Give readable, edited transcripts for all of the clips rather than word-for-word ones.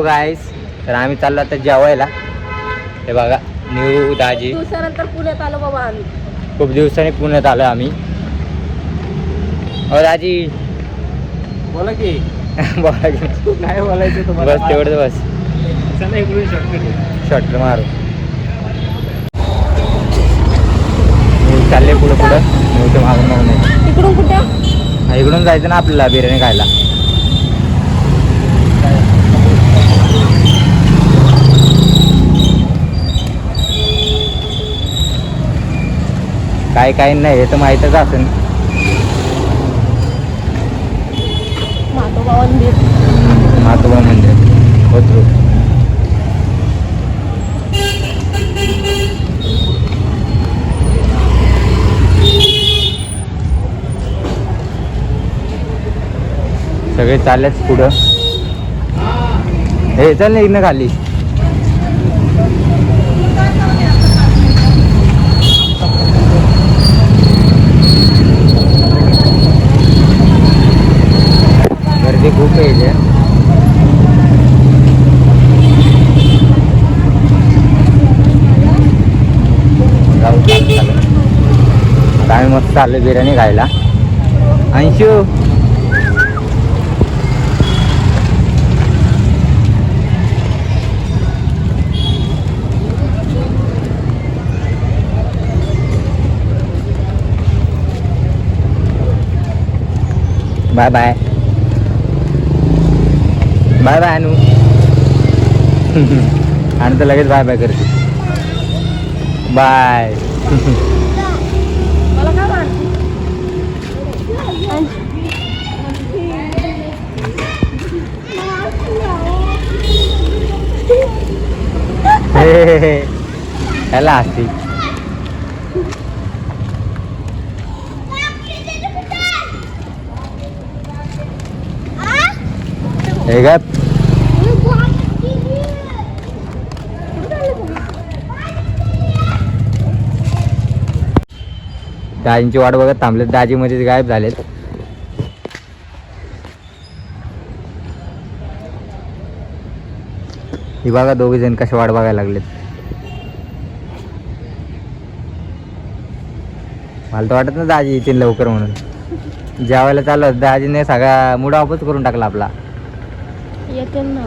गाईस, तर आम्ही चाललो आता जेवायला. हे बघा न्यू दाजी. दिवसानंतर पुण्यात आलो बाबा आम्ही. खूप दिवसांनी पुण्यात आलो आम्ही. हो दाजी बोला की. बोला की काय बोलायचं तुम्हाला? बस तेवढं बस. चला इकडून शॉर्ट मारू. चालले पुढं पुढं मागून मागून. इकडून कुठं? इकडून जायचं ना आपल्याला बिर्याणी खायला. काय काय नाही हे तर माहीतच असेल. मातोबा मंदिर. मातोबा मंदिर होतो. सगळे चाललेच पुढं. हे चल ना इकडनं खाली. गर्दी खूप आहे इथे. जाऊ चालू. आम्ही मस्त चाललो बिर्याणी खायला. Anshu bye bye. Bye bye Anu. आणि तर लगेच बाय बाय करते. बाय. मला काय वाटतं? ह्याला असते. हे काय दाजींची वाट बघत थांबलेत. दाजी मध्येच गायब झालेत. ही बघा दोघे जण कशा वाट बघायला लागलेत. मला तर वाटत ना दाजी येतील लवकर म्हणून. जेवायला चाललो दाजीने सगळा मूड ऑफच करून टाकला आपला. येते ना.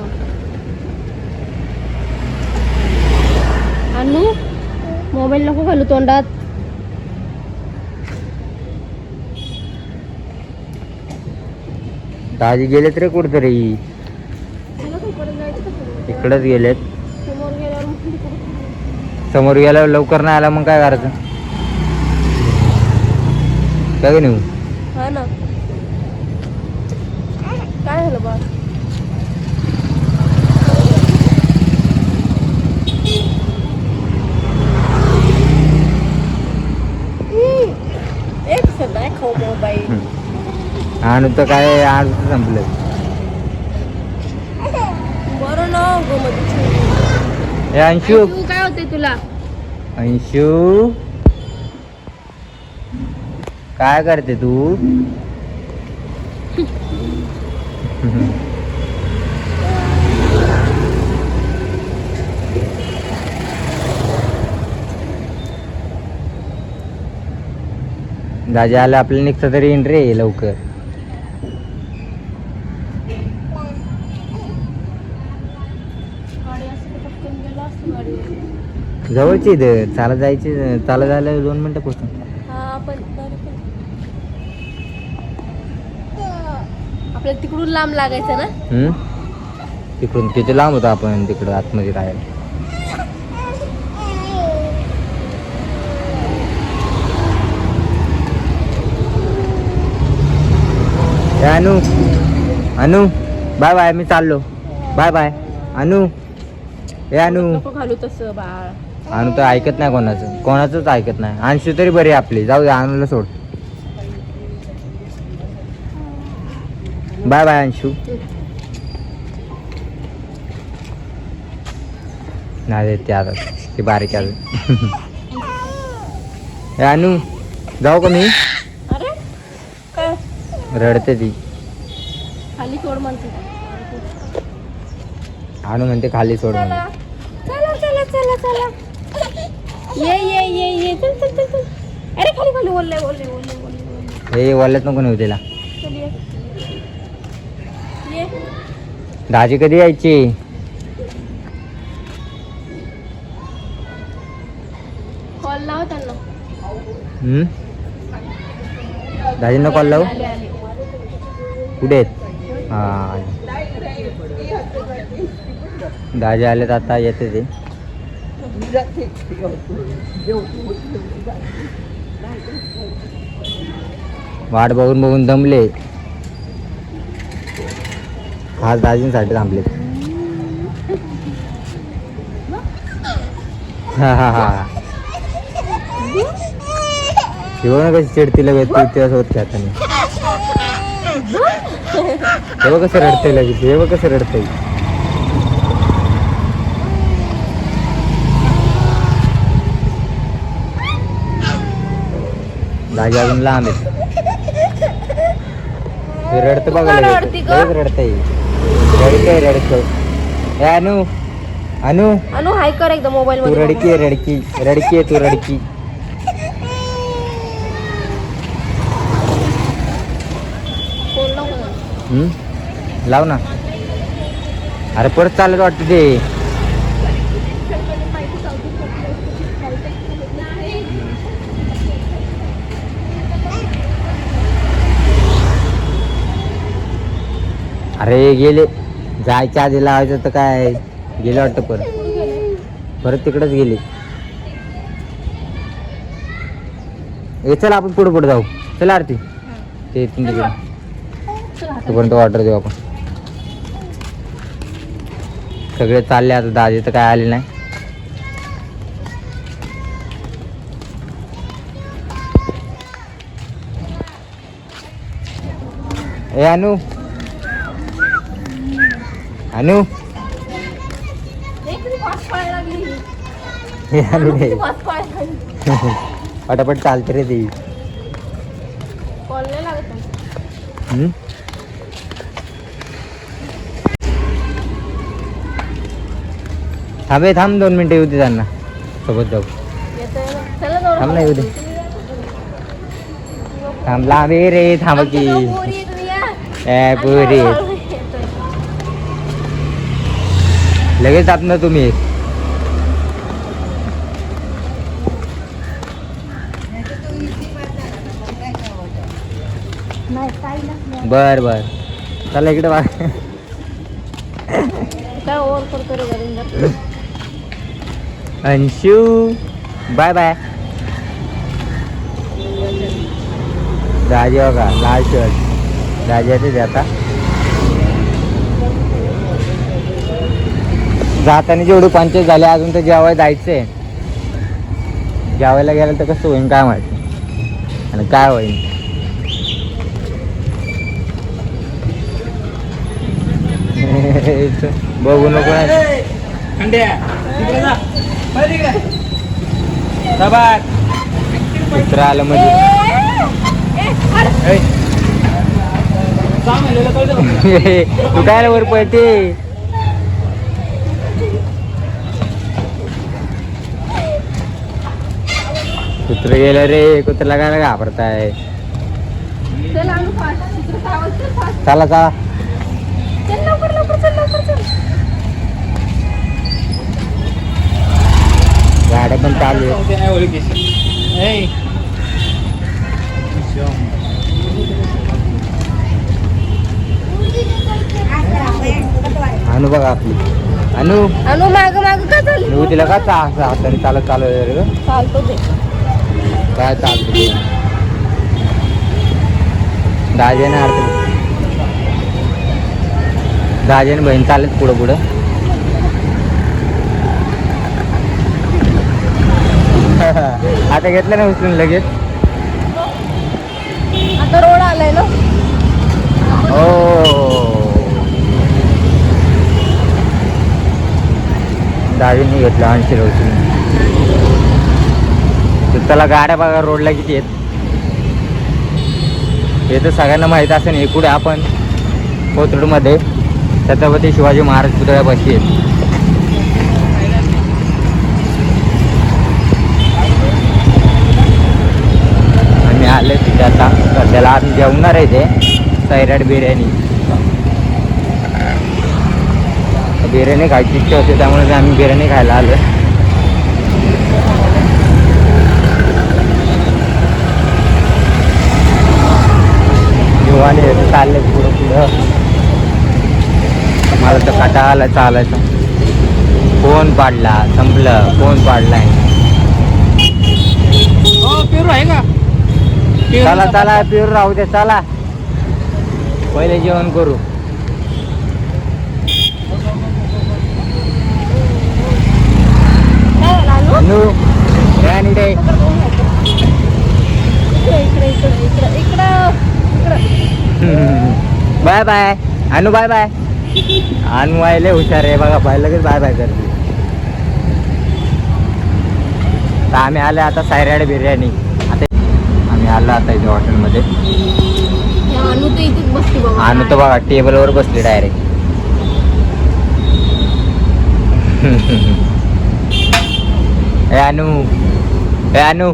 अनु मोबाईल नको घालू तोंडात. दाजी गेलेत रे कुठतरी. इकडंच गेलेत. समोर गेल्यावर लवकर नाही आला मग काय करायचं? काय नेऊ? हा ना. काय झालं बा? एक सदा खाऊ मोबाईल. आणि तर काय आज संपलं. बरं ना गो मध्ये. हे अंशू काय होतंय तुला? अंशू काय करते तू? दाजी आलं आपल्याला निघतं तरी एंट्री आहे लवकर. जवळची इथं चालत जायची. चालत जायला 2 मिनिटं पोहोचून. आपल्याला तिकडून लांब लागायचं ना. तिकडून किती लांब होतो आपण तिकडं आतमध्ये राहायला. अनु अनु बाय बाय. मी चाललो. बाय बाय अनु. हे अनु नको घालू तसं बाळ. अनु तर ऐकत नाही कोणाचंच ऐकत नाही. अंशू तरी बरी आपली. जाऊ दे अनुला सोड. Bye bye Anshu. नाही ते आता ती बारीक आहे. हे अनु जाऊ का मी? अरे काय रडते ती. खाली सोड म्हणते. आणू म्हणते खाली सोड चला म्हणून. चला चला चला चला ये चल चल चल चल अरे खाली खाली बोलले हे वल्ल्यात नको नेऊ तिला. चल ये दाजी कधी यायची? कॉल लाव त्यांना. दाजींना कॉल लावू. आले आले कुठे आहेत? हा दाजी आले तर आता येते ते. वाट बघून बघून दमले. खास दाजींसाठी थांबले. हा हा हा शिवण कशी चिडती लगेच तू त्यासोबत खेळताना. हे बघ कसं रडतंय लगेच. हे बघ कसं रडतंय. दाजी अजून लांब आहेत. रडत बघा लगेच रडतंय. रडतंय. हे अनु अनु अनु हाय कर एकदा मोबाईल तू मध्ये. रडकी आहे रडकी रडकी आहे तू रडकी. फोन लाव ना. लाव ना. अरे परत चालत वाटतं ते. अरे गेले. जायच्या आधी लावायचं तर काय गेले वाटतं. परत तिकडच गेले. हे चला आपण पुढे पुढे जाऊ. चला आरती ते इथून तिकडे तोपर्यंत ऑर्डर देऊ आपण. सगळे चालले आता. दाजी तर काय आले नाही. ए अनु अनु हे अनु रे. पटापट चालते रे ती. कॉल नाही लागत. थांबे थांब 2 मिनिटं येऊ दे त्यांना. सोबत जाऊ. चला जाऊ. थांब ना येऊ दे. थांब लांबे रे थांब की. ए पुरी लगेच जात ना तुम्ही. बर बर चला इकडे बघ. काय ओव्हर करतो रे गरिंदर. Anshu bye bye. दाजी बघा लाल शर्ट. दाजी येते आता. जाताना जेवढे पंचायत झाले अजून तर जेवायला जायचंय. जेवायला गेलं तर कसं होईन काय माहिती आणि काय होईन. बघू नको. कुत्रा आलं मध्ये. तू काय वर पळते. कुत्र गेलं रे. कुत्र्याला काय घाबरताय. चला चला गाड्या पण चालू आहे. अनु बघा आपली. अनु अनु माग माग का चालली. तू तिला का हाताने चालत चालू रे ग. चालतो ते काय चालतं ते. दाजीने अर्थ दाजीने बहीण चालत पुढं पुढं. आता घेतलं ना उचलून लगेच. आता रोड आलाय ना. हो दाजींनी घेतलं 80 उचलून. त्याला गाड्या बघा रोडला किती आहेत. हे तर सगळ्यांना माहीत असेल. हे कुठे आपण कोथरूडमध्ये छत्रपती शिवाजी महाराज पुतळ्यापाशी आहेत. आम्ही आले तिथे आता सध्याला आम्ही जेवणार आहे ते सैराट बिर्याणी. बिर्याणी खायची इच्छा होती त्यामुळे आम्ही बिर्याणी खायला आलो. जीवाने चालले पुढं पुढं. मला तर काटा आला चालायचा. फोन पाडला संपलं. फोन पाडलाय. पेरू आहे का? चला चला पिऊर राहू दे. चला पहिले जेवण करू. अनु आणि ते बाय बाय अनु. बाय बाय अनु. आयले हुशार आहे बघा. पाहिलं लगेच बाय बाय करते. तर आम्ही आले आता सैराट बिर्याणी. आता आम्ही आलो आता इथे हॉटेलमध्ये. अनु तर बघा टेबलवर बसले डायरेक्ट. ए अनु. ए अनु.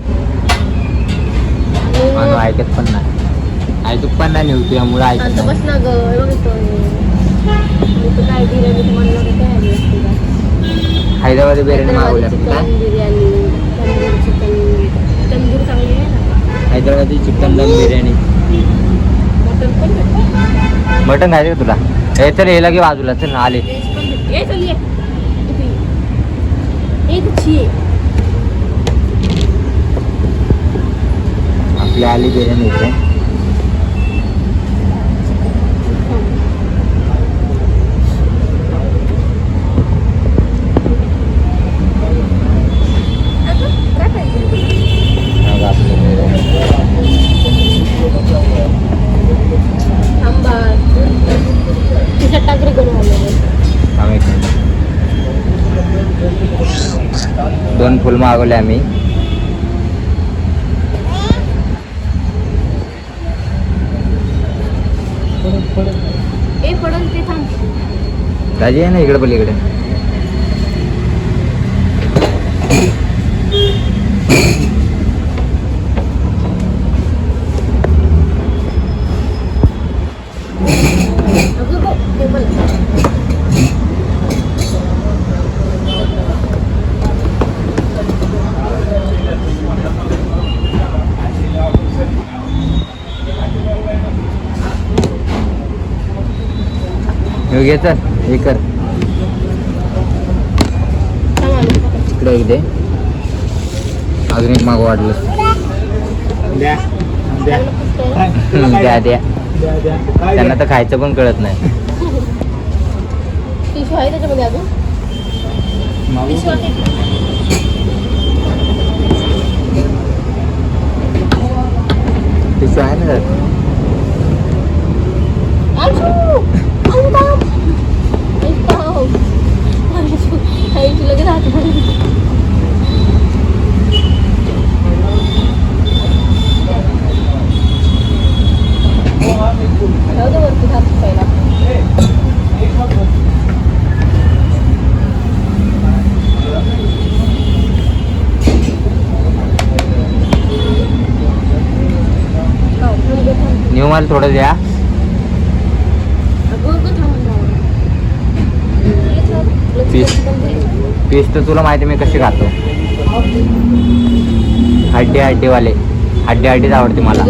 अनु ऐकत पण नाही. ऐकत पण नाही नेऊ त्यामुळे ऐकत नाही. बस ना ग. काय बिर्याणी हैदराबादी बिर्याणी मागवल्या काय? बिर्याणी तंदूर चांगली आहे ना. हैदराबादी चिकन दम बिर्याणी. मटन पण भेटतं. मटन खायचं का तुला? हे तर हे लगे बाजूला. चल ना आले. ये चलिए एक अच्छी है. आपली आली बिर्याणी इथे. दोन फुल मागवले आम्ही. राजी आहे ना इकडे पलीकडे. घेऊ घे. चल हे कर इकडे एक दे. अजून एक मागं वाढलं. द्या द्या द्या द्या. त्यांना तर खायचं पण कळत नाही. टिश्यू आहे त्याच्यामध्ये अजून. टिश्यू आहे. टिश्यू आहे ना त्यात. लगेच हात न्यू माल थोडं द्या. पीस तर तुला माहिती मी कशी खातो. हड्डीवाले. हड्डीच आवडते मला.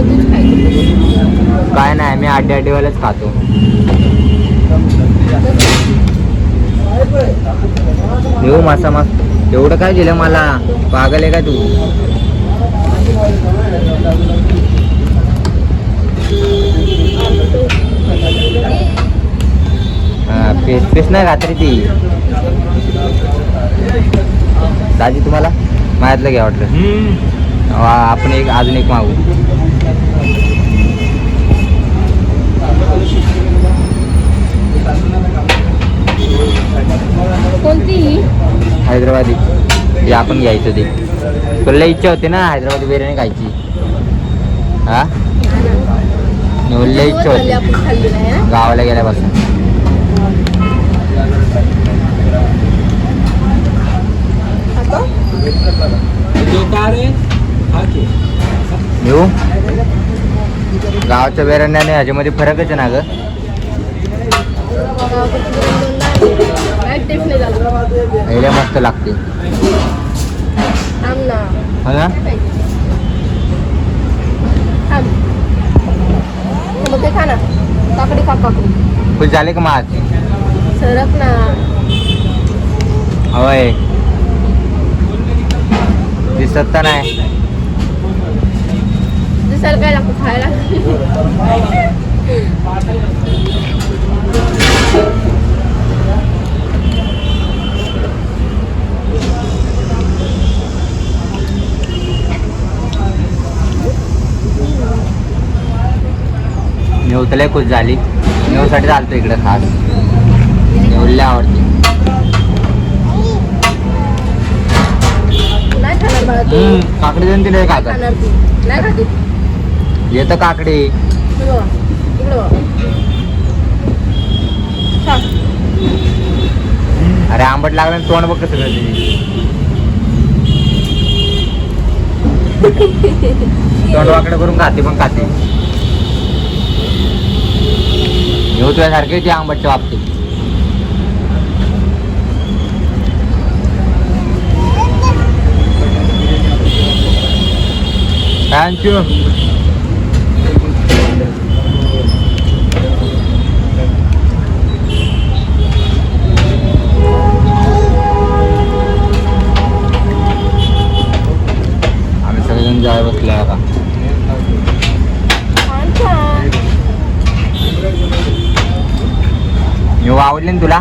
काय नाही मी हड्डीवालेच खातो. येऊ मासा मस्त. एवढं काय दिलं मला? पागल आहे का तू? पीस नाही खात्री ती. दाजी तुम्हाला माझ्यातलं घ्या वाटलं. आपण एक अजून एक मागू. कोणती? हैदराबादी. जे आपण घ्यायचं ते. तुला इच्छा होती ना हैदराबादी बिर्याणी खायची? हा लई इच्छा होती गावाला गेल्यापासून. खातो? येऊ गावाच्या बिर्याणी ह्याच्यामध्ये फरकच आहे ना ग. गावाकडची बिर्याणी काय टेस्ट नाही झालं. पहिल्या मस्त लागते थांब ना. हो ना. थांब. मग ते खा ना. काकडी खा काकडी. खुश झाले का माझ. सरक ना. होय दिसत तर नाही. दिसायला काय लागतं खायला. नेवतलंय खुश झाली. नेवसाठी चालतो इकडे खास. नेवले आवडते. नाही खाणार बाळा तू. काकडी देऊन तिला खातात. खाणार तू. नाही खाते. येतं काकडी. इकडं बघ. इकडं बघ. खा. अरे आंबट लागलं आणि तोंड बघ कसं करते. तोंड वाकडं करून खाते पण खाते. येऊ तुझ्यासारखे ते आंबटच्या बाबतीत. थँक्यू. आम्ही सगळेजण जाय बसले आता. छान छान. येऊ आवडले ना तुला.